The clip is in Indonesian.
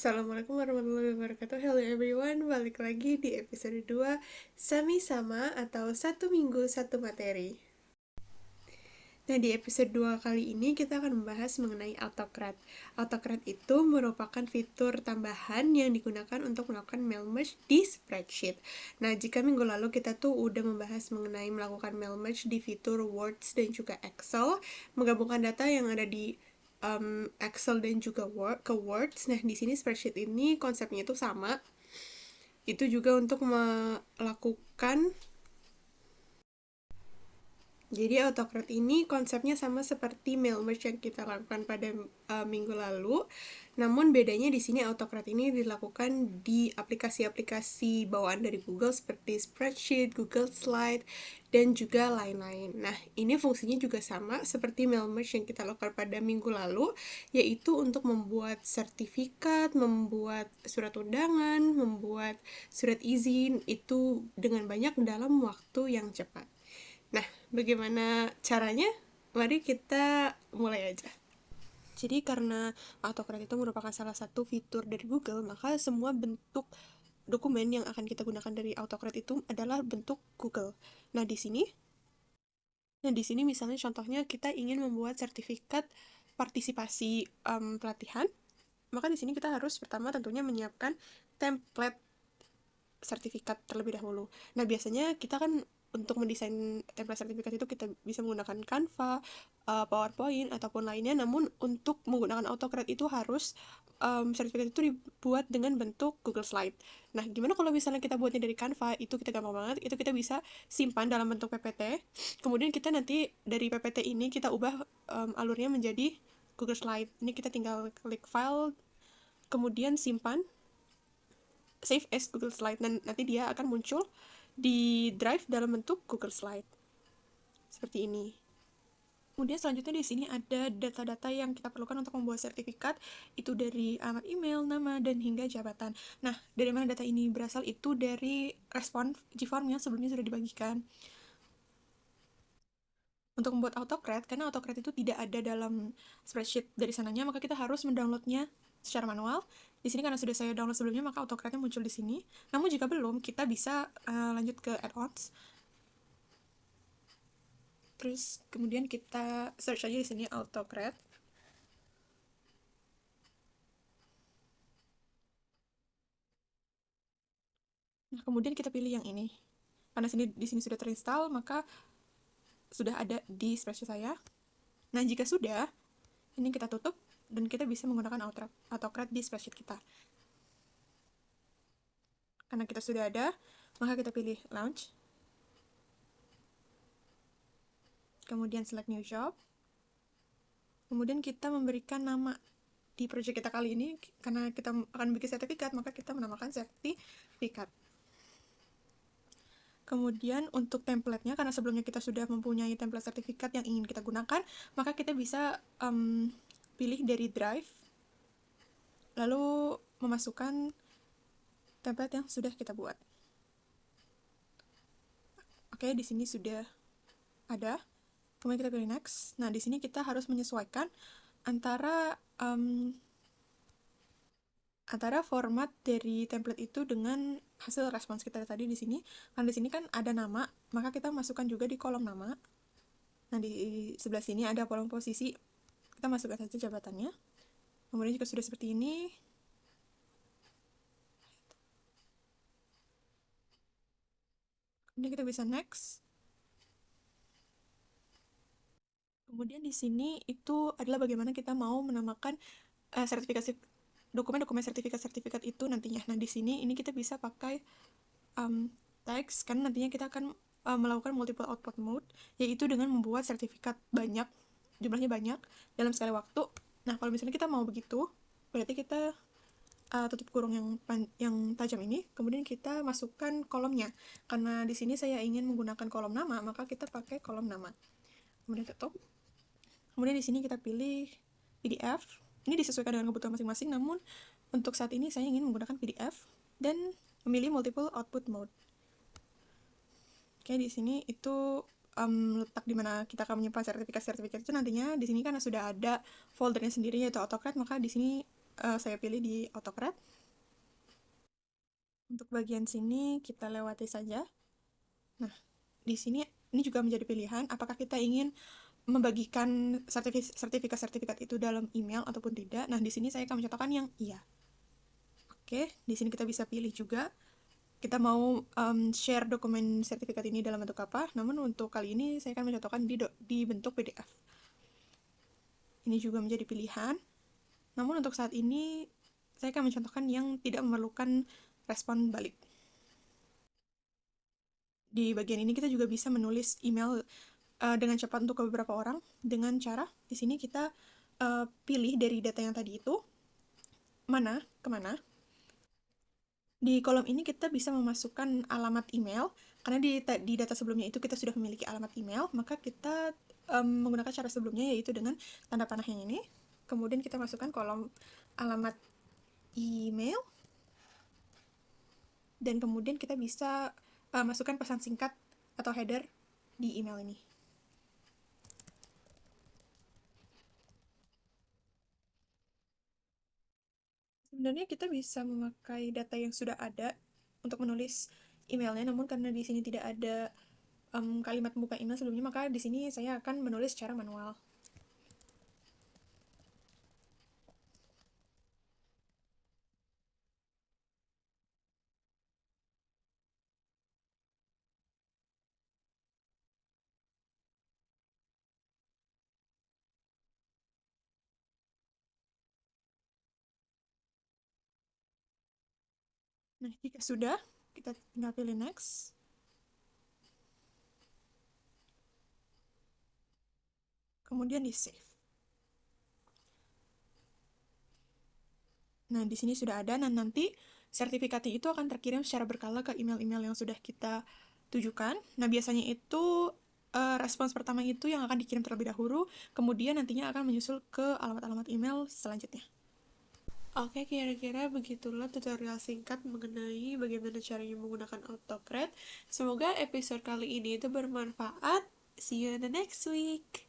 Assalamualaikum warahmatullahi wabarakatuh. Hello everyone, balik lagi di episode 2 Sami Sama atau Satu Minggu Satu Materi. Nah, di episode 2 kali ini kita akan membahas mengenai autocrat. Autocrat itu merupakan fitur tambahan yang digunakan untuk melakukan mail merge di spreadsheet. Nah, jika minggu lalu kita tuh udah membahas mengenai melakukan mail merge di fitur Words dan juga Excel, menggabungkan data yang ada di Excel dan juga ke Words. Nah, di sini spreadsheet ini konsepnya itu sama. Itu juga untuk melakukan, jadi autocrat ini konsepnya sama seperti mail merge yang kita lakukan pada minggu lalu. Namun bedanya di sini autocrat ini dilakukan di aplikasi-aplikasi bawaan dari Google seperti Spreadsheet, Google Slide, dan juga lain-lain. Nah, ini fungsinya juga sama seperti mail merge yang kita lakukan pada minggu lalu, yaitu untuk membuat sertifikat, membuat surat undangan, membuat surat izin, itu dengan banyak dalam waktu yang cepat. Nah, bagaimana caranya? Mari kita mulai aja. Jadi karena autocorrect itu merupakan salah satu fitur dari Google, maka semua bentuk dokumen yang akan kita gunakan dari autocorrect itu adalah bentuk Google. Nah, di sini misalnya contohnya kita ingin membuat sertifikat partisipasi pelatihan, maka di sini kita harus pertama tentunya menyiapkan template sertifikat terlebih dahulu. Nah, biasanya kita kan untuk mendesain template sertifikat itu kita bisa menggunakan Canva, PowerPoint, ataupun lainnya. Namun untuk menggunakan AutoCAD itu harus sertifikat itu dibuat dengan bentuk Google Slide. Nah, gimana kalau misalnya kita buatnya dari Canva? Itu kita gampang banget. Itu kita bisa simpan dalam bentuk PPT. Kemudian kita nanti dari PPT ini kita ubah alurnya menjadi Google Slide. Ini kita tinggal klik file, kemudian simpan, save as Google Slide, dan nanti dia akan muncul di drive dalam bentuk Google Slide seperti ini. Kemudian selanjutnya di sini ada data-data yang kita perlukan untuk membuat sertifikat, itu dari alamat email, nama, dan hingga jabatan. Nah, dari mana data ini berasal? Itu dari respon Gform yang sebelumnya sudah dibagikan. Untuk membuat autocrat, karena autocrat itu tidak ada dalam spreadsheet dari sananya, maka kita harus mendownloadnya secara manual. Di sini karena sudah saya download sebelumnya, maka autocratnya muncul di sini. Namun jika belum, kita bisa lanjut ke add-ons. Terus kemudian kita search aja di sini autocrat. Nah, kemudian kita pilih yang ini. Karena di sini sudah terinstall, maka sudah ada di spreadsheet saya. Nah, jika sudah, ini kita tutup dan kita bisa menggunakan autocrat di spreadsheet kita. Karena kita sudah ada, maka kita pilih launch. Kemudian select new job. Kemudian kita memberikan nama di project kita kali ini. Karena kita akan bikin sertifikat, maka kita menamakan sertifikat. Kemudian untuk template-nya, karena sebelumnya kita sudah mempunyai template sertifikat yang ingin kita gunakan, maka kita bisa pilih dari drive, lalu memasukkan template yang sudah kita buat. Oke, di sini sudah ada. Kemudian kita pilih next. Nah, di sini kita harus menyesuaikan antara format dari template itu dengan hasil respons kita tadi di sini. Karena di sini kan ada nama, maka kita masukkan juga di kolom nama. Nah, di sebelah sini ada kolom posisi, kita masukkan saja jabatannya. Kemudian jika sudah seperti ini, kemudian kita bisa next. Kemudian di sini itu adalah bagaimana kita mau menamakan sertifikasi dokumen-dokumen sertifikat itu nantinya. Nah, di sini ini kita bisa pakai text, karena nantinya kita akan melakukan multiple output mode, yaitu dengan membuat sertifikat banyak, jumlahnya banyak dalam sekali waktu. Nah, kalau misalnya kita mau begitu, berarti kita tutup kurung yang tajam ini, kemudian kita masukkan kolomnya. Karena di sini saya ingin menggunakan kolom nama, maka kita pakai kolom nama. Kemudian tutup. Kemudian di sini kita pilih PDF. Ini disesuaikan dengan kebutuhan masing-masing, namun untuk saat ini saya ingin menggunakan PDF dan memilih multiple output mode. Oke, di sini itu letak di mana kita akan menyimpan sertifikat-sertifikat itu nantinya. Di sini kan sudah ada foldernya sendiri yaitu AutoCAD, maka di sini saya pilih di AutoCAD. Untuk bagian sini kita lewati saja. Nah, di sini ini juga menjadi pilihan apakah kita ingin membagikan sertifikat-sertifikat itu dalam email ataupun tidak. Nah, di sini saya akan mencontohkan yang iya. Oke, di sini kita bisa pilih juga kita mau share dokumen sertifikat ini dalam bentuk apa. Namun untuk kali ini saya akan mencontohkan di bentuk PDF. Ini juga menjadi pilihan. Namun untuk saat ini saya akan mencontohkan yang tidak memerlukan respon balik. Di bagian ini kita juga bisa menulis email dengan cepat untuk beberapa orang dengan cara di sini kita pilih dari data yang tadi itu mana kemana. Di kolom ini kita bisa memasukkan alamat email karena di data sebelumnya itu kita sudah memiliki alamat email, maka kita menggunakan cara sebelumnya yaitu dengan tanda panah yang ini. Kemudian kita masukkan kolom alamat email dan kemudian kita bisa masukkan pesan singkat atau header di email ini. Sebenarnya kita bisa memakai data yang sudah ada untuk menulis emailnya, namun karena di sini tidak ada kalimat pembuka email sebelumnya, maka di sini saya akan menulis secara manual. Nah, jika sudah, kita tinggal pilih next. Kemudian di save. Nah, di sini sudah ada, dan nanti sertifikatnya itu akan terkirim secara berkala ke email-email yang sudah kita tujukan. Nah, biasanya itu respons pertama itu yang akan dikirim terlebih dahulu, kemudian nantinya akan menyusul ke alamat-alamat email selanjutnya. Oke, kira-kira begitulah tutorial singkat mengenai bagaimana caranya menggunakan AutoCAD. Semoga episode kali ini itu bermanfaat. See you in the next week.